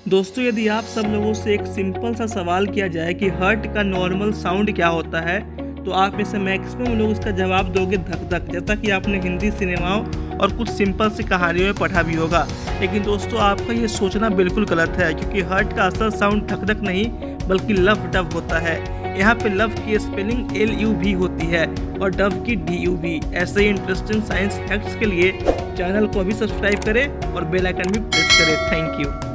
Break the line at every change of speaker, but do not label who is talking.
दोस्तों, यदि आप सब लोगों से एक सिंपल सा सवाल किया जाए कि हार्ट का नॉर्मल साउंड क्या होता है, तो आप में से मैक्सिमम लोग इसका जवाब दोगे धक धक, जैसा कि आपने हिंदी सिनेमाओं और कुछ सिंपल सी कहानियों में पढ़ा भी होगा। लेकिन दोस्तों, आपका ये सोचना बिल्कुल गलत है, क्योंकि हार्ट का असल साउंड धक धक नहीं बल्कि लव डव होता है। यहाँ पे लव की स्पेलिंग LUV होती है और डव की DUV। ऐसे ही इंटरेस्टिंग साइंस फैक्ट्स के लिए चैनल को अभी सब्सक्राइब करें और बेल आइकन भी प्रेस करें। Thank you.